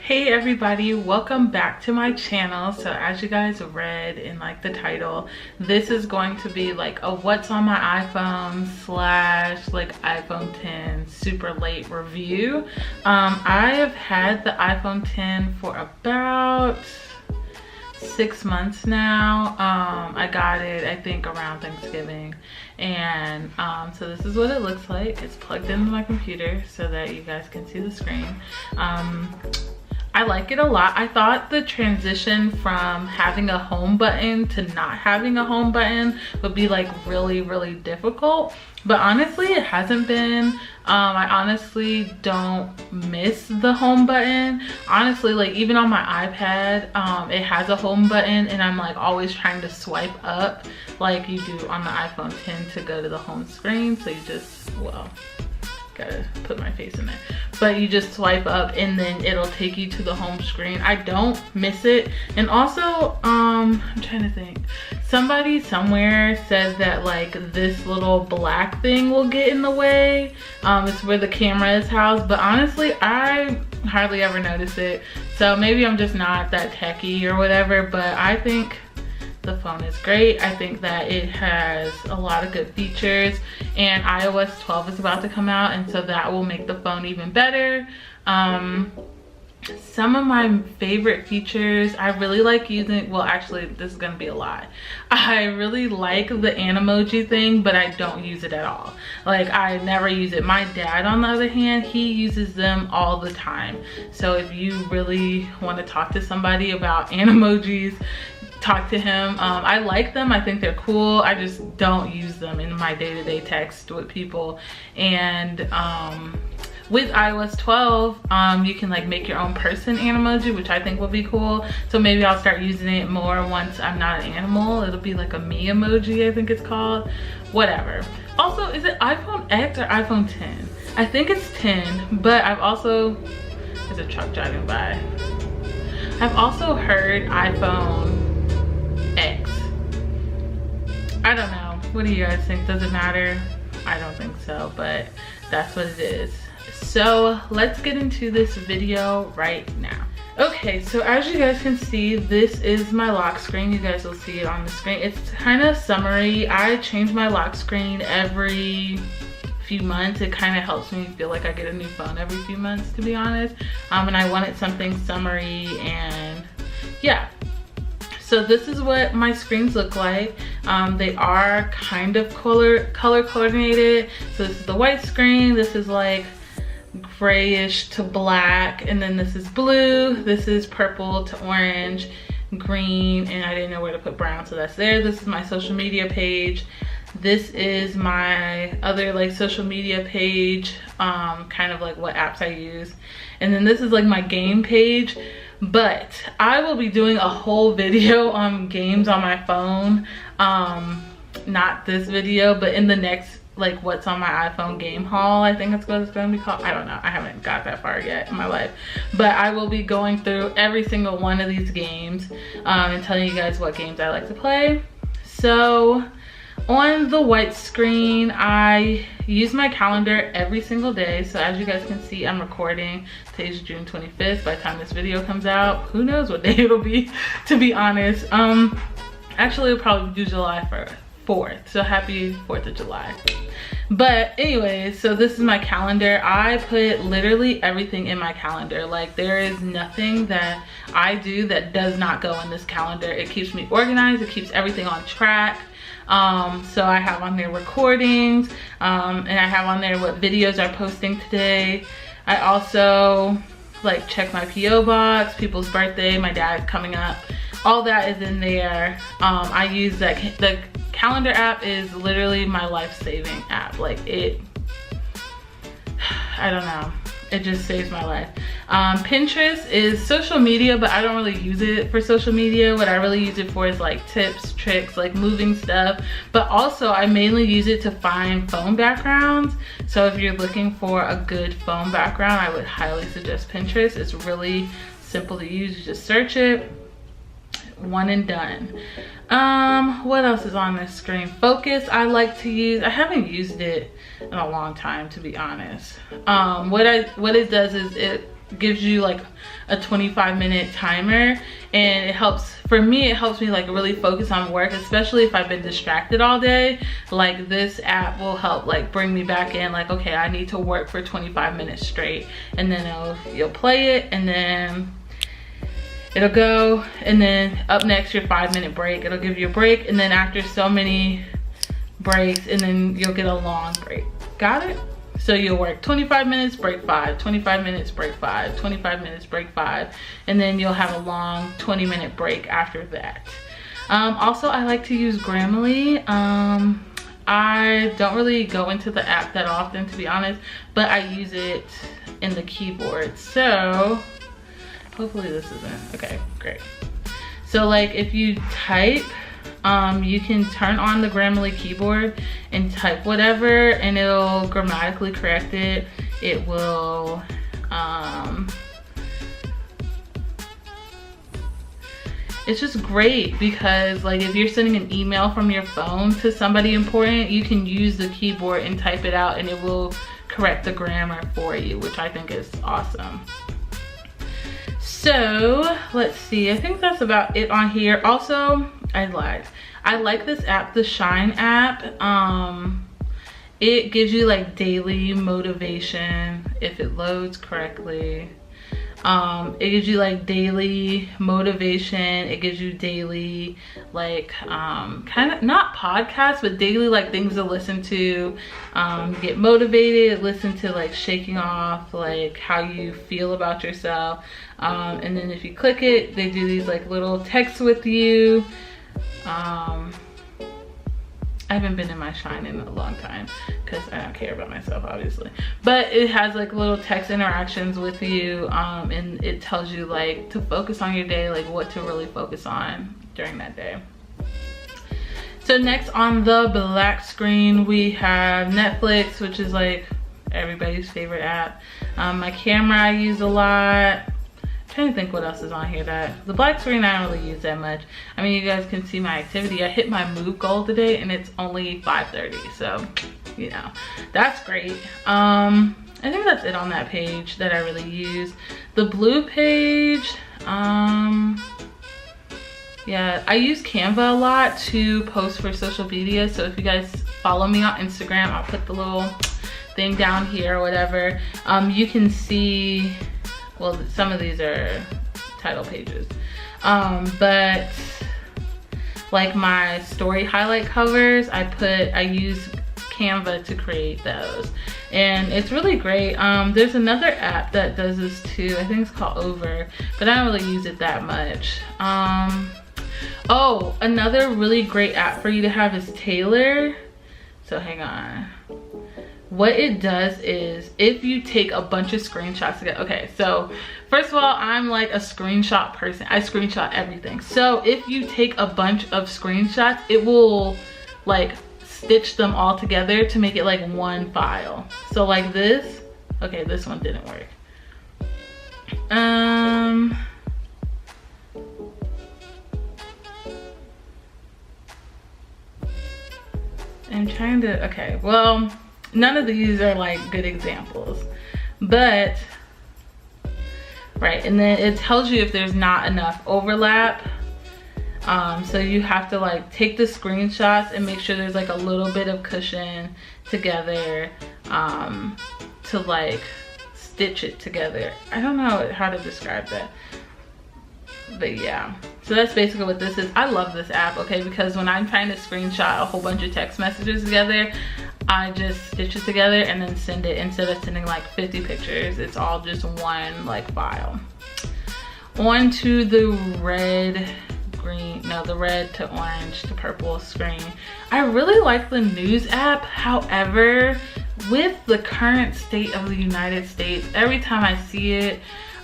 Hey everybody, welcome back to my channel. So as you guys read in like the title, this is going to be like a what's on my iPhone / like iPhone 10 super late review. I have had the iPhone 10 for about 6 months now. I got it I think around Thanksgiving, and so this is what it looks like. It's plugged into my computer so that you guys can see the screen. I like it a lot. I thought the transition from having a home button to not having a home button would be like really difficult, but honestly it hasn't been. I honestly don't miss the home button. Honestly, like even on my iPad, it has a home button, and I'm like always trying to swipe up like you do on the iPhone 10 to go to the home screen. So you just, well, gotta put my face in there, but you just swipe up and then it'll take you to the home screen. I don't miss it. And also I'm trying to think, somebody somewhere said that like this little black thing will get in the way. It's where the camera is housed, but honestly I hardly ever notice it, so maybe I'm just not that techie or whatever. But I think the phone is great. I think that it has a lot of good features, and iOS 12 is about to come out, and so that will make the phone even better. Some of my favorite features, I really like using, well actually this is gonna be a lie. I really like the Animoji thing, but I don't use it at all. Like I never use it. My dad on the other hand, he uses them all the time. So if you really want to talk to somebody about Animojis, talk to him. I like them. I think they're cool. I just don't use them in my day-to-day text with people. And with iOS 12, you can like make your own person Animoji, which I think will be cool. So maybe I'll start using it more once I'm not an animal. It'll be like a me emoji, I think it's called. Whatever. Also, is it iPhone X or iPhone 10? I think it's 10, but I've also, there's a truck driving by. I've also heard iPhone X. I don't know. What do you guys think? Does it matter? I don't think so, but that's what it is. So let's get into this video right now. Okay, so as you guys can see, this is my lock screen. You guys will see it on the screen. It's kind of summery. I change my lock screen every few months. It kind of helps me feel like I get a new phone every few months, to be honest. And I wanted something summery, and yeah. So this is what my screens look like. They are kind of color coordinated. So this is the white screen. This is like grayish to black, and then this is blue. This is purple to orange, green, and I didn't know where to put brown, so that's there. This is my social media page. This is my other like social media page, kind of like what apps I use. And then this is like my game page. But I will be doing a whole video on games on my phone. Not this video, but in the next like what's on my iPhone game haul, I think that's what it's going to be called. I don't know. I haven't got that far yet in my life. But I will be going through every single one of these games and telling you guys what games I like to play. So on the white screen, I use my calendar every single day. So as you guys can see, I'm recording. Today's June 25th. By the time this video comes out, who knows what day it'll be, to be honest. Actually, it'll probably be July 4th. So happy 4th of July. But anyways, so this is my calendar. I put literally everything in my calendar. Like there is nothing that I do that does not go in this calendar. It keeps me organized. It keeps everything on track. So I have on there recordings, and I have on there what videos I'm posting today. I also like check my PO box, people's birthday, my dad's coming up, all that is in there. I use that, the calendar app is literally my life-saving app. Like it, I don't know, it just saves my life. Pinterest is social media, but I don't really use it for social media. What I really use it for is like tips, tricks, like moving stuff. But also I mainly use it to find phone backgrounds. So if you're looking for a good phone background, I would highly suggest Pinterest. It's really simple to use. You just search it. one and done. What else is on this screen? Focus I like to use. I haven't used it in a long time, to be honest. What it does is it gives you like a 25-minute timer, and it helps me like really focus on work, especially if I've been distracted all day. Like this app will help like bring me back in, like, okay, I need to work for 25 minutes straight, and then you'll play it, and then it'll go, and then up next your 5-minute break. It'll give you a break, and then after so many breaks, and then you'll get a long break. Got it? So you'll work 25 minutes, break 5, 25 minutes, break 5, 25 minutes, break 5, and then you'll have a long 20-minute break after that. Also, I like to use Grammarly. I don't really go into the app that often, to be honest, but I use it in the keyboard. So hopefully this isn't, okay, great. So like if you type, you can turn on the Grammarly keyboard and type whatever, and it'll grammatically correct it. It will, it's just great because like if you're sending an email from your phone to somebody important, you can use the keyboard and type it out, and it will correct the grammar for you, which I think is awesome. So let's see, I think that's about it on here. Also, I like this app, the Shine app. It gives you like daily motivation if it loads correctly. It gives you like daily motivation. It gives you daily like kind of not podcasts, but daily like things to listen to, get motivated, listen to like shaking off like how you feel about yourself. And then if you click it, they do these like little texts with you. I haven't been in my Shine in a long time because I don't care about myself, obviously, but it has like little text interactions with you, and it tells you like to focus on your day, like what to really focus on during that day. So next on the black screen we have Netflix, which is like everybody's favorite app. My camera I use a lot. I'm trying to think what else is on here. That the black screen I don't really use that much. I mean, you guys can see my activity. I hit my move goal today and it's only 5:30, so you know that's great. I think that's it on that page that I really use. The blue page, yeah, I use Canva a lot to post for social media. So if you guys follow me on Instagram, I'll put the little thing down here or whatever. You can see, well, some of these are title pages, but like my story highlight covers, I use Canva to create those, and it's really great. There's another app that does this too. I think it's called Over, but I don't really use it that much. Oh, another really great app for you to have is Taylor. So hang on. What it does is if you take a bunch of screenshots together. Okay, so first of all, I'm like a screenshot person. I screenshot everything. So if you take a bunch of screenshots, it will like stitch them all together to make it like one file. So like this, okay, this one didn't work. I'm trying to, okay, well, none of these are like good examples, but right, and then it tells you if there's not enough overlap. So you have to like take the screenshots and make sure there's like a little bit of cushion together to like stitch it together. I don't know how to describe that, but yeah. So that's basically what this is. I love this app, okay, because when I'm trying to screenshot a whole bunch of text messages together, I just stitch it together and then send it. Instead of sending like 50 pictures, it's all just one like file. On to the red, green, no, the red to orange to purple screen. I really like the news app. However, with the current state of the United States, every time I see it,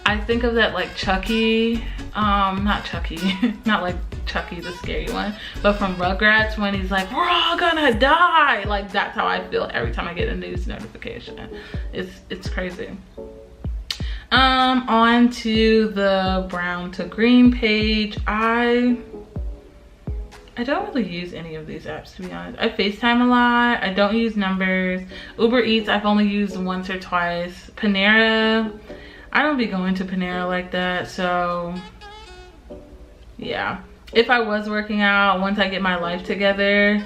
I think of that like Chucky, not Chucky, not like Chucky the scary one, but from Rugrats when he's like, we're all gonna die. Like that's how I feel every time I get a news notification. It's crazy. On to the brown to green page. I I don't really use any of these apps, to be honest. I FaceTime a lot. I don't use numbers. Uber Eats, I've only used once or twice. Panera, I don't be going to Panera like that, so yeah. If I was working out, once I get my life together,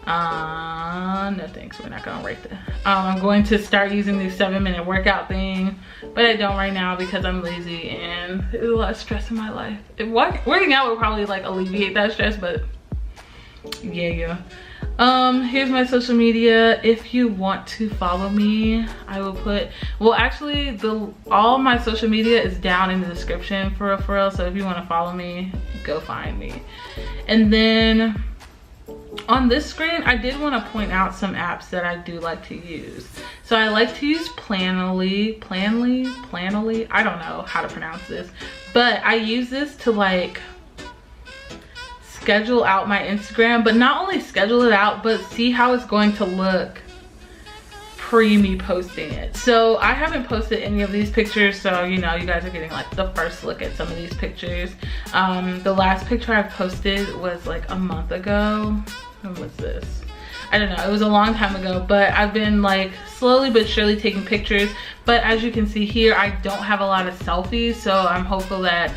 no thanks, we're not gonna write that. I'm going to start using these 7-minute workout thing, but I don't right now because I'm lazy and there's a lot of stress in my life. Working out would probably like alleviate that stress, but yeah. Here's my social media. If you want to follow me, I will put, well actually all my social media is down in the description for real, so if you want to follow me, go find me. And then on this screen, I did want to point out some apps that I do like to use. So I like to use Planoly, I don't know how to pronounce this, but I use this to like schedule out my Instagram, but not only schedule it out, but see how it's going to look pre me posting it. So I haven't posted any of these pictures, so you know, you guys are getting like the first look at some of these pictures. The last picture I posted was like a month ago. When was this? I don't know, it was a long time ago, but I've been like slowly but surely taking pictures. But as you can see here, I don't have a lot of selfies, so I'm hopeful that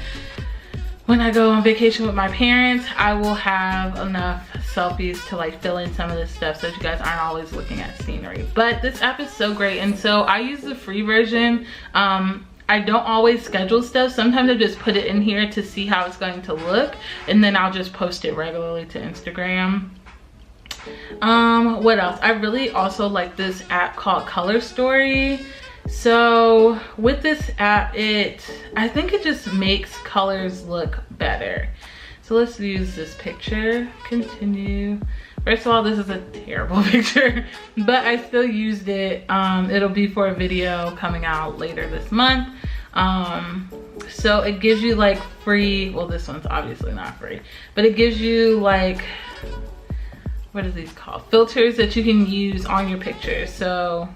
when I go on vacation with my parents, I will have enough selfies to like fill in some of this stuff so that you guys aren't always looking at scenery. But this app is so great, and so I use the free version. I don't always schedule stuff. Sometimes I just put it in here to see how it's going to look, and then I'll just post it regularly to Instagram. What else? I really also like this app called Color Story. So with this app, I think it just makes colors look better. So let's use this picture. Continue. First of all, this is a terrible picture, but I still used it. It'll be for a video coming out later this month. So it gives you like free, well, this one's obviously not free, but it gives you like, what are these called? Filters that you can use on your pictures. So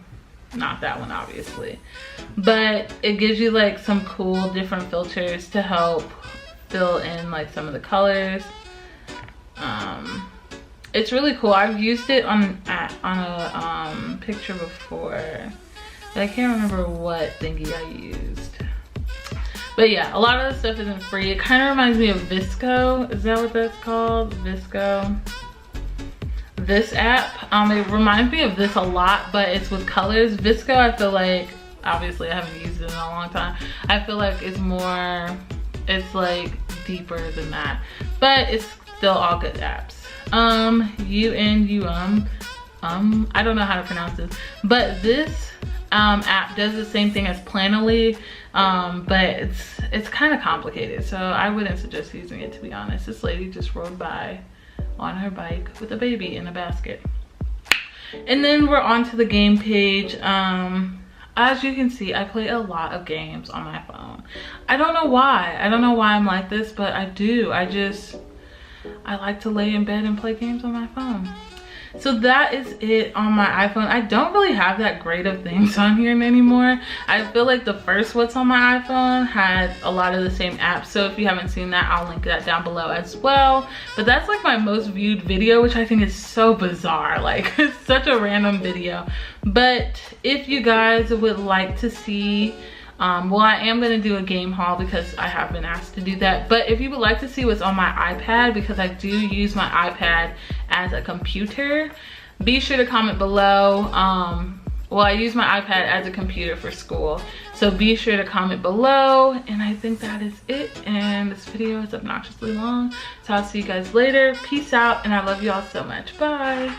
not that one obviously, but it gives you like some cool different filters to help fill in like some of the colors. It's really cool. I've used it on a picture before, but I can't remember what thingy I used. But yeah, a lot of the stuff isn't free. It kind of reminds me of Visco. Is that what that's called? Visco. This app, it reminds me of this a lot, but it's with colors. Visco, I feel like, obviously I haven't used it in a long time, I feel like it's like deeper than that, but it's still all good apps. I don't know how to pronounce this, but this app does the same thing as Planoly, but it's kind of complicated, so I wouldn't suggest using it, to be honest. This lady just rode by on her bike with a baby in a basket. And then we're on to the game page. As you can see, I play a lot of games on my phone. I don't know why I'm like this, but I do. I like to lay in bed and play games on my phone. So that is it on my iPhone. I don't really have that great of things on here anymore. I feel like the first What's on my iPhone had a lot of the same apps. So if you haven't seen that, I'll link that down below as well. But that's like my most viewed video, which I think is so bizarre. Like, it's such a random video. But if you guys would like to see, well, I am going to do a game haul because I have been asked to do that. But if you would like to see what's on my iPad, because I do use my iPad as a computer, be sure to comment below. Well, I use my iPad as a computer for school, so be sure to comment below. And I think that is it, and this video is obnoxiously long, so I'll see you guys later. Peace out, and I love you all so much. Bye.